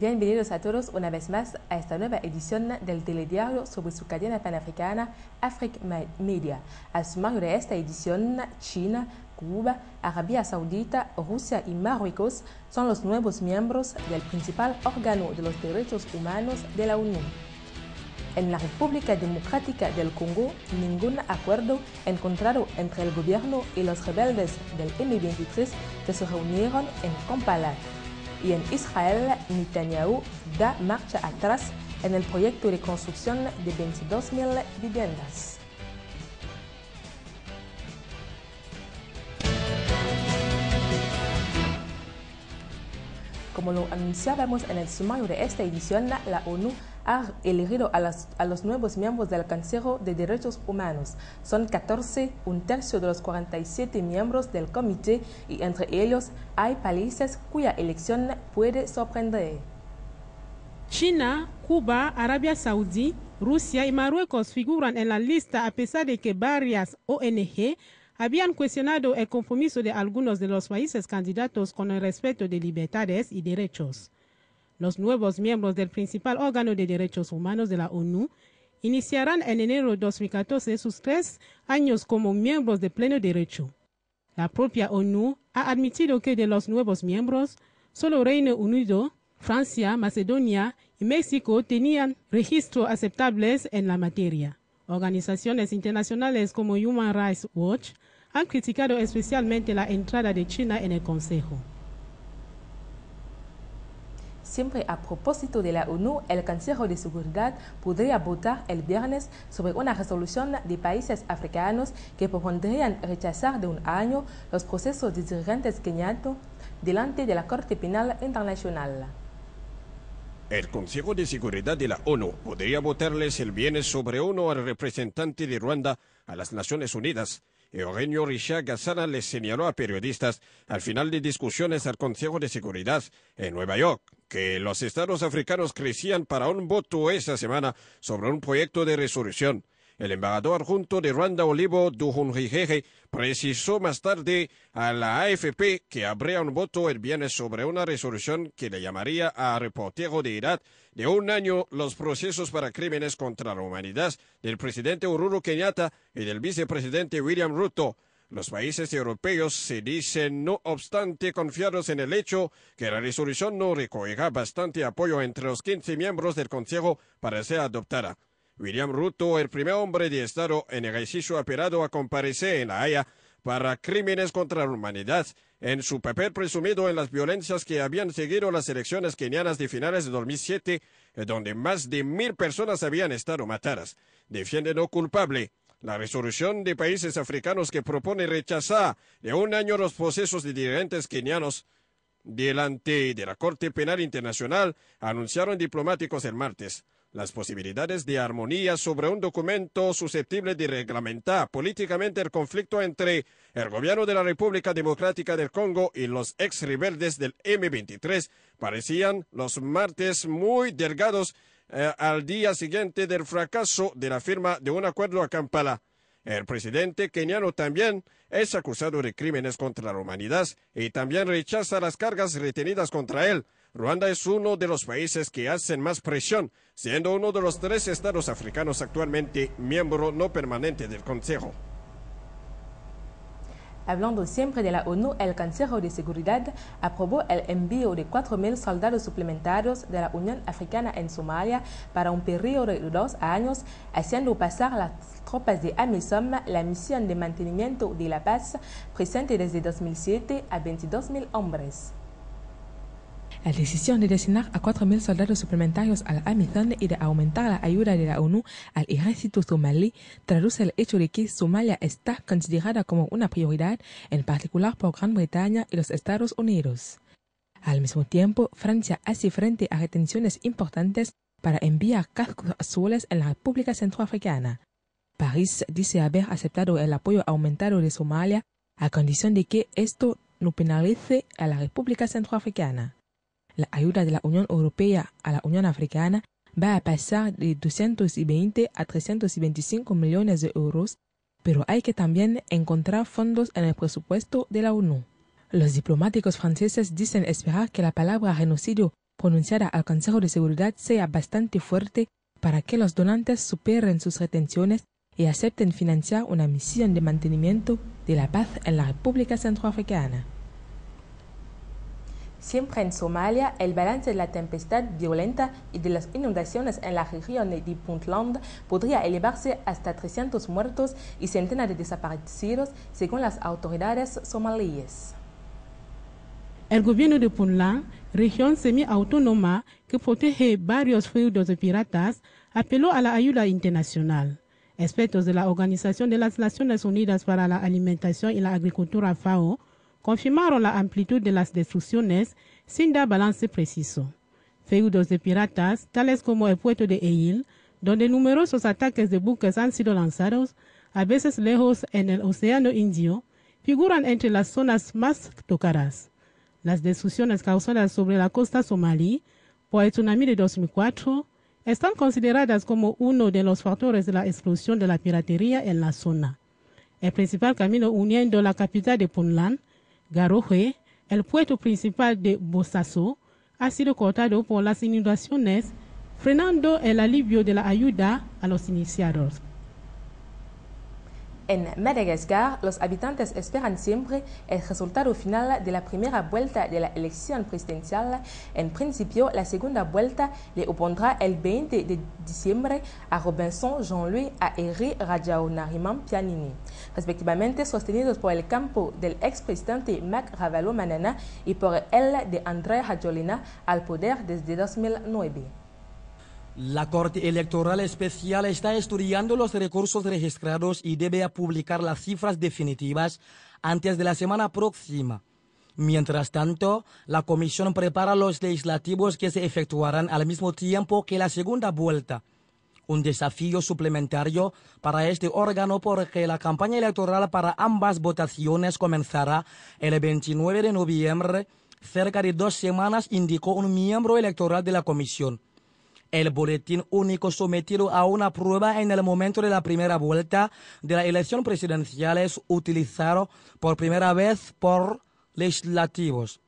Bienvenidos a todos una vez más a esta nueva edición del telediario sobre su cadena panafricana Africa Media. Al sumario de esta edición, China, Cuba, Arabia Saudita, Rusia y Marruecos son los nuevos miembros del principal órgano de los derechos humanos de la ONU. En la República Democrática del Congo, ningún acuerdo encontrado entre el gobierno y los rebeldes del M23 que se reunieron en Kampala. Y en Israel, Netanyahu da marcha atrás en el proyecto de construcción de 22.000 viviendas. Como lo anunciábamos en el sumario de esta edición, la ONU ha elegido a los nuevos miembros del Consejo de Derechos Humanos. Son 14, un tercio de los 47 miembros del comité, y entre ellos hay países cuya elección puede sorprender. China, Cuba, Arabia Saudí, Rusia y Marruecos figuran en la lista a pesar de que varias ONG habían cuestionado el compromiso de algunos de los países candidatos con el respeto de libertades y derechos. Los nuevos miembros del principal órgano de derechos humanos de la ONU iniciarán en enero de 2014 sus 3 años como miembros de pleno derecho. La propia ONU ha admitido que de los nuevos miembros, solo Reino Unido, Francia, Macedonia y México tenían registros aceptables en la materia. Organizaciones internacionales como Human Rights Watch han criticado especialmente la entrada de China en el Consejo. Siempre a propósito de la ONU, el Consejo de Seguridad podría votar el viernes sobre una resolución de países africanos que propondrían rechazar de un año los procesos de dirigentes kenianos delante de la Corte Penal Internacional. El Consejo de Seguridad de la ONU podría votarles el viernes sobre uno al representante de Ruanda a las Naciones Unidas. Eugenio Richard Gassana les señaló a periodistas al final de discusiones al Consejo de Seguridad en Nueva York que los estados africanos crecían para un voto esta semana sobre un proyecto de resolución. El embajador adjunto de Ruanda, Olivo Duhunrijeje, precisó más tarde a la AFP que habría un voto el viernes sobre una resolución que le llamaría a reportero de edad de 1 año los procesos para crímenes contra la humanidad del presidente Uhuru Kenyatta y del vicepresidente William Ruto. Los países europeos se dicen, no obstante, confiados en el hecho que la resolución no recogerá bastante apoyo entre los 15 miembros del Consejo para ser adoptada. William Ruto, el primer hombre de Estado en ejercicio apelado a comparecer en La Haya para crímenes contra la humanidad, en su papel presumido en las violencias que habían seguido las elecciones kenianas de finales de 2007, donde más de 1,000 personas habían estado matadas, defiende no culpable. La resolución de países africanos que propone rechazar de 1 año los procesos de dirigentes kenianos delante de la Corte Penal Internacional, anunciaron diplomáticos el martes. Las posibilidades de armonía sobre un documento susceptible de reglamentar políticamente el conflicto entre el gobierno de la República Democrática del Congo y los ex rebeldes del M23 parecían los martes muy delgados al día siguiente del fracaso de la firma de un acuerdo a Kampala. El presidente keniano también es acusado de crímenes contra la humanidad y también rechaza las cargas retenidas contra él. Ruanda es uno de los países que hacen más presión, siendo uno de los 3 estados africanos actualmente miembro no permanente del Consejo. Hablando siempre de la ONU, el Consejo de Seguridad aprobó el envío de 4.000 soldados suplementarios de la Unión Africana en Somalia para un periodo de 2 años, haciendo pasar a las tropas de AMISOM la misión de mantenimiento de la paz presente desde 2007 a 22.000 hombres. La decisión de designar a 4.000 soldados suplementarios a la AMISOM y de aumentar la ayuda de la ONU al ejército somalí traduce el hecho de que Somalia está considerada como una prioridad, en particular por Gran Bretaña y los Estados Unidos. Al mismo tiempo, Francia hace frente a retenciones importantes para enviar cascos azules en la República Centroafricana. París dice haber aceptado el apoyo aumentado de Somalia a condición de que esto no penalice a la República Centroafricana. La ayuda de la Unión Europea a la Unión Africana va a pasar de 220 a 325 millones de euros, pero hay que también encontrar fondos en el presupuesto de la ONU. Los diplomáticos franceses dicen esperar que la palabra genocidio pronunciada al Consejo de Seguridad sea bastante fuerte para que los donantes superen sus retenciones y acepten financiar una misión de mantenimiento de la paz en la República Centroafricana. Siempre en Somalia, el balance de la tempestad violenta y de las inundaciones en la región de Puntland podría elevarse hasta 300 muertos y centenas de desaparecidos, según las autoridades somalíes. El gobierno de Puntland, región semi-autónoma que protege varios feudos de piratas, apeló a la ayuda internacional. Expertos de la Organización de las Naciones Unidas para la Alimentación y la Agricultura FAO confirmaron la amplitud de las destrucciones sin dar balance preciso. Feudos de piratas, tales como el puerto de Eyil, donde numerosos ataques de buques han sido lanzados, a veces lejos en el Océano Indio, figuran entre las zonas más tocadas. Las destrucciones causadas sobre la costa somalí por el tsunami de 2004 están consideradas como uno de los factores de la explosión de la piratería en la zona. El principal camino uniendo la capital de Puntland, Garowe, el puerto principal de Bosaso, ha sido cortado por las inundaciones, frenando el alivio de la ayuda a los iniciados. En Madagascar, los habitantes esperan siempre el resultado final de la primera vuelta de la elección presidencial. En principio, la segunda vuelta le opondrá el 20 de diciembre a Robinson Jean-Louis a Eri Rajaonarimampianini, respectivamente sostenidos por el campo del expresidente Mac Ravalomanana y por el de André Rajoelina al poder desde 2009. La Corte Electoral Especial está estudiando los recursos registrados y debe publicar las cifras definitivas antes de la semana próxima. Mientras tanto, la Comisión prepara los legislativos que se efectuarán al mismo tiempo que la segunda vuelta. Un desafío suplementario para este órgano porque la campaña electoral para ambas votaciones comenzará el 29 de noviembre, cerca de 2 semanas, indicó un miembro electoral de la Comisión. El boletín único sometido a una prueba en el momento de la primera vuelta de la elección presidencial es utilizado por primera vez por legislativos.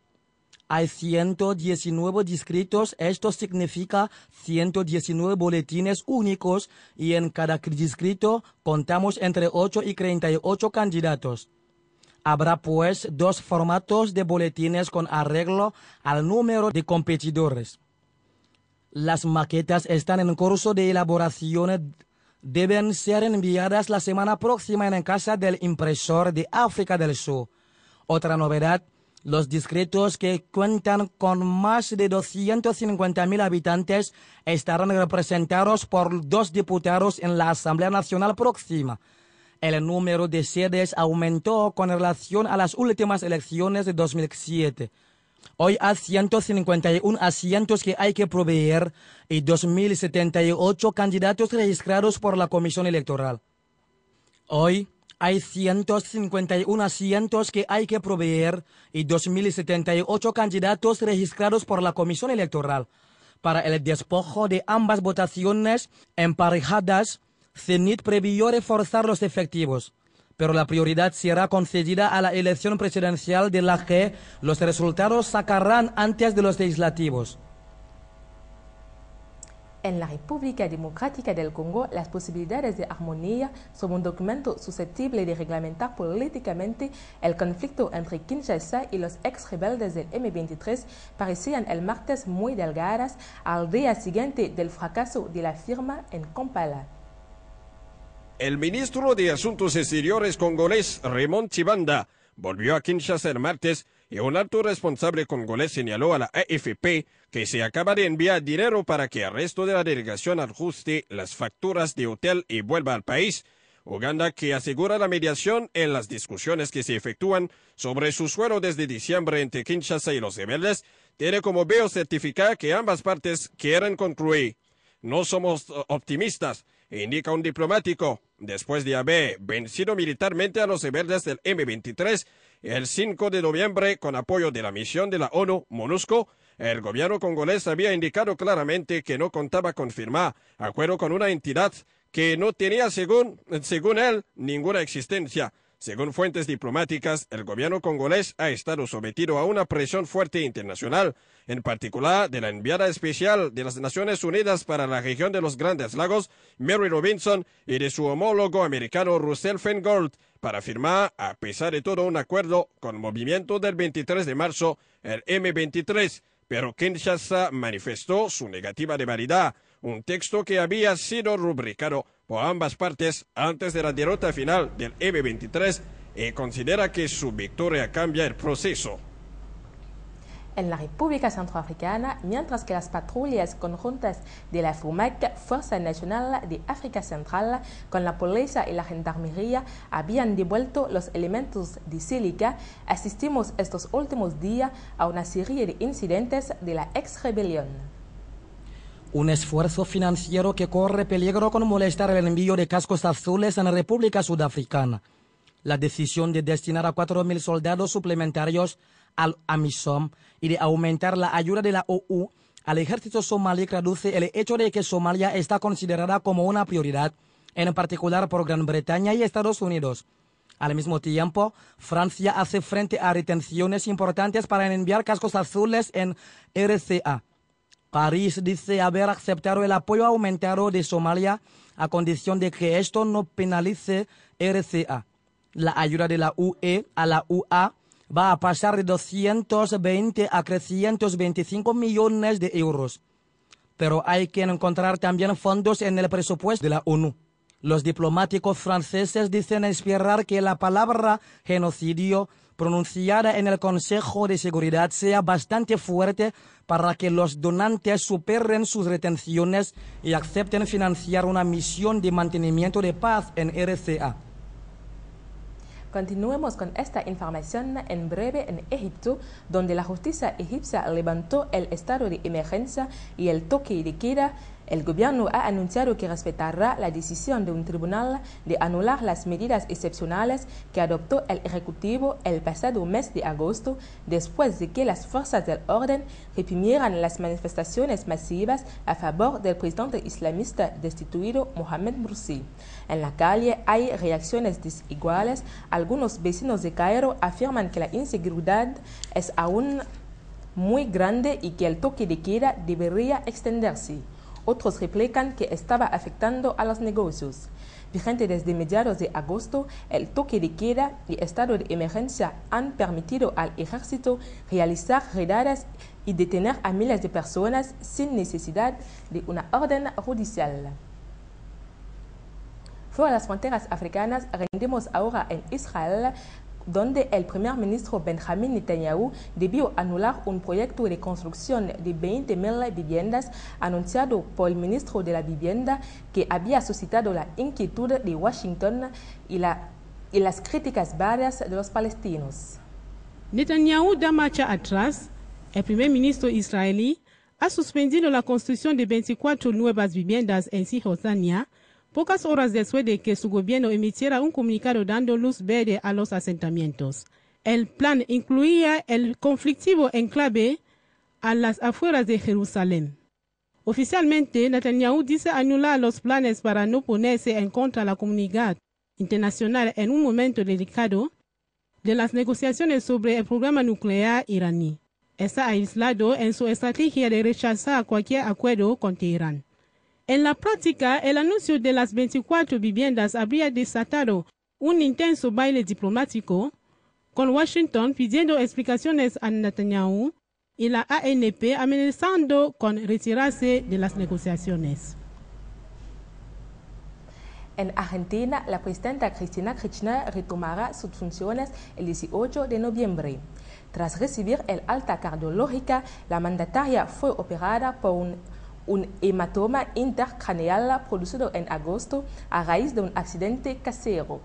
Hay 119 distritos, esto significa 119 boletines únicos y en cada distrito contamos entre 8 y 38 candidatos. Habrá pues 2 formatos de boletines con arreglo al número de competidores. Las maquetas están en curso de elaboración. Deben ser enviadas la semana próxima en casa del impresor de África del Sur. Otra novedad, los distritos que cuentan con más de 250.000 habitantes estarán representados por 2 diputados en la Asamblea Nacional próxima. El número de sedes aumentó con relación a las últimas elecciones de 2007. Hoy hay 151 asientos que hay que proveer y 2.078 candidatos registrados por la Comisión Electoral. Hoy hay 151 asientos que hay que proveer y 2.078 candidatos registrados por la Comisión Electoral. Para el despojo de ambas votaciones emparejadas, CENIT previó reforzar los efectivos, pero la prioridad será concedida a la elección presidencial de la que los resultados sacarán antes de los legislativos. En la República Democrática del Congo, las posibilidades de armonía son un documento susceptible de reglamentar políticamente el conflicto entre Kinshasa y los ex-rebeldes del M23 parecían el martes muy delgadas al día siguiente del fracaso de la firma en Kampala. El ministro de Asuntos Exteriores congolés, Raymond Tshibanda, volvió a Kinshasa el martes y un alto responsable congolés señaló a la AFP que se acaba de enviar dinero para que el resto de la delegación ajuste las facturas de hotel y vuelva al país. Uganda, que asegura la mediación en las discusiones que se efectúan sobre su suelo desde diciembre entre Kinshasa y los rebeldes, tiene como veo certificar que ambas partes quieren concluir. No somos optimistas, indica un diplomático, después de haber vencido militarmente a los rebeldes del M23 el 5 de noviembre con apoyo de la misión de la ONU, MONUSCO. El gobierno congolés había indicado claramente que no contaba con firmar acuerdo con una entidad que no tenía, según él, ninguna existencia. Según fuentes diplomáticas, el gobierno congolés ha estado sometido a una presión fuerte internacional, en particular de la enviada especial de las Naciones Unidas para la región de los Grandes Lagos, Mary Robinson, y de su homólogo americano Russell Feingold, para firmar, a pesar de todo, un acuerdo con el movimiento del 23 de marzo, el M23, pero Kinshasa manifestó su negativa de validar un texto que había sido rubricado por ambas partes antes de la derrota final del M23 y considera que su victoria cambia el proceso. En la República Centroafricana, mientras que las patrullas conjuntas de la FUMAC, Fuerza Nacional de África Central, con la policía y la gendarmería habían devuelto los elementos de sílica, asistimos estos últimos días a una serie de incidentes de la ex-rebelión. Un esfuerzo financiero que corre peligro con molestar el envío de cascos azules en la República Sudafricana. La decisión de destinar a 4.000 soldados suplementarios al AMISOM y de aumentar la ayuda de la OU al ejército somalí traduce el hecho de que Somalia está considerada como una prioridad, en particular por Gran Bretaña y Estados Unidos. Al mismo tiempo, Francia hace frente a retenciones importantes para enviar cascos azules en RCA. París dice haber aceptado el apoyo aumentado de Somalia a condición de que esto no penalice RCA. La ayuda de la UE a la UA va a pasar de 220 a 325 millones de euros. Pero hay que encontrar también fondos en el presupuesto de la ONU. Los diplomáticos franceses dicen esperar que la palabra genocidio pronunciada en el Consejo de Seguridad sea bastante fuerte para que los donantes superen sus retenciones y acepten financiar una misión de mantenimiento de paz en RCA. Continuemos con esta información en breve en Egipto, donde la justicia egipcia levantó el estado de emergencia y el toque de queda. El gobierno ha anunciado que respetará la decisión de un tribunal de anular las medidas excepcionales que adoptó el Ejecutivo el pasado mes de agosto, después de que las fuerzas del orden reprimieran las manifestaciones masivas a favor del presidente islamista destituido Mohamed Morsi. En la calle hay reacciones desiguales. Algunos vecinos de Cairo afirman que la inseguridad es aún muy grande y que el toque de queda debería extenderse. Otros replican que estaba afectando a los negocios. Vigente desde mediados de agosto, el toque de queda y estado de emergencia han permitido al ejército realizar redadas y detener a miles de personas sin necesidad de una orden judicial. Fuera de las fronteras africanas, rendimos ahora en Israel, donde el primer ministro Benjamin Netanyahu debió anular un proyecto de construcción de 20.000 viviendas anunciado por el ministro de la Vivienda, que había suscitado la inquietud de Washington y las críticas varias de los palestinos. Netanyahu da marcha atrás. El primer ministro israelí ha suspendido la construcción de 24 nuevas viviendas en Cisjordania, pocas horas después de que su gobierno emitiera un comunicado dando luz verde a los asentamientos. El plan incluía el conflictivo enclave a las afueras de Jerusalén. Oficialmente, Netanyahu dice anular los planes para no ponerse en contra de la comunidad internacional en un momento delicado de las negociaciones sobre el programa nuclear iraní. Está aislado en su estrategia de rechazar cualquier acuerdo con Teherán. En la práctica, el anuncio de las 24 viviendas habría desatado un intenso baile diplomático, con Washington pidiendo explicaciones a Netanyahu y la ANP amenazando con retirarse de las negociaciones. En Argentina, la presidenta Cristina Kirchner retomará sus funciones el 18 de noviembre. Tras recibir el alta cardiológica, la mandataria fue operada por un hematoma intercraneal producido en agosto a raíz de un accidente casero.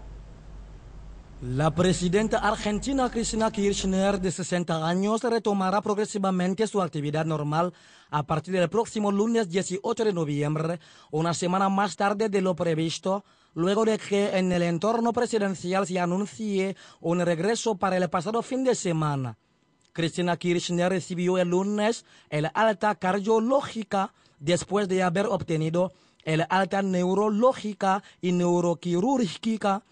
La presidenta argentina Cristina Kirchner, de 60 años, retomará progresivamente su actividad normal a partir del próximo lunes 18 de noviembre, una semana más tarde de lo previsto, luego de que en el entorno presidencial se anuncie un regreso para el pasado fin de semana. Cristina Kirchner recibió el lunes el alta cardiológica después de haber obtenido el alta neurológica y neuroquirúrgica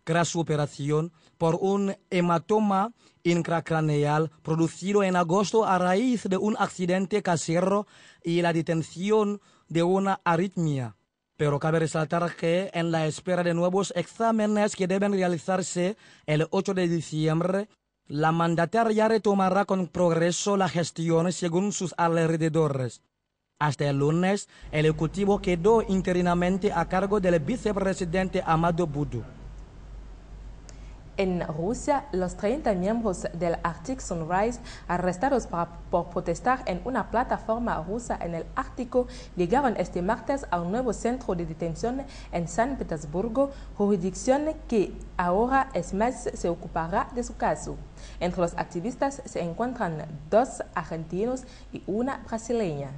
tras su operación por un hematoma intracraneal producido en agosto a raíz de un accidente casero y la detención de una arritmia. Pero cabe resaltar que en la espera de nuevos exámenes que deben realizarse el 8 de diciembre, la mandataria retomará con progreso la gestión según sus alrededores. Hasta el lunes, el ejecutivo quedó interinamente a cargo del vicepresidente Amado Boudou. En Rusia, los 30 miembros del Arctic Sunrise arrestados por protestar en una plataforma rusa en el Ártico llegaron este martes a un nuevo centro de detención en San Petersburgo, jurisdicción que ahora se ocupará de su caso. Entre los activistas se encuentran 2 argentinos y una brasileña.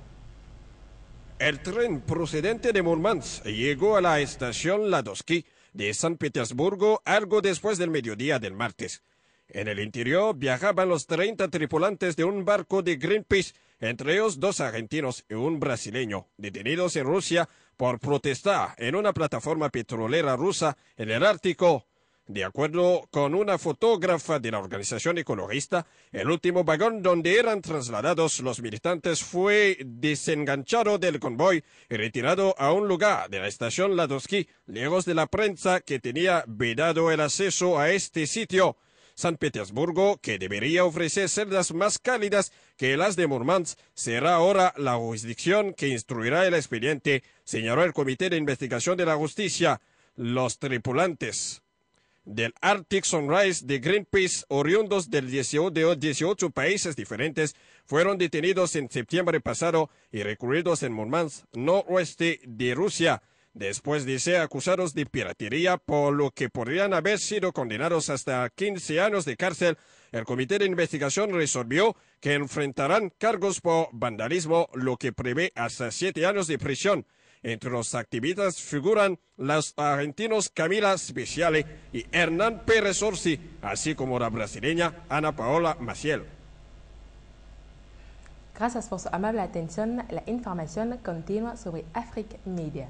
El tren procedente de Murmansk llegó a la estación Ladovsky de San Petersburgo algo después del mediodía del martes. En el interior viajaban los 30 tripulantes de un barco de Greenpeace, entre ellos 2 argentinos y un brasileño, detenidos en Rusia por protestar en una plataforma petrolera rusa en el Ártico. De acuerdo con una fotógrafa de la organización ecologista, el último vagón donde eran trasladados los militantes fue desenganchado del convoy y retirado a un lugar de la estación Ladovsky, lejos de la prensa que tenía vedado el acceso a este sitio. San Petersburgo, que debería ofrecer celdas más cálidas que las de Murmansk, será ahora la jurisdicción que instruirá el expediente, señaló el Comité de Investigación de la Justicia. Los tripulantes del Arctic Sunrise de Greenpeace, oriundos de 18 países diferentes, fueron detenidos en septiembre pasado y recluidos en Murmansk, noroeste de Rusia, después de ser acusados de piratería, por lo que podrían haber sido condenados hasta 15 años de cárcel. El Comité de Investigación resolvió que enfrentarán cargos por vandalismo, lo que prevé hasta 7 años de prisión. Entre los activistas figuran los argentinos Camila Speciale y Hernán Pérez Orsi, así como la brasileña Ana Paola Maciel. Gracias por su amable atención. La información continua sobre Africa Media.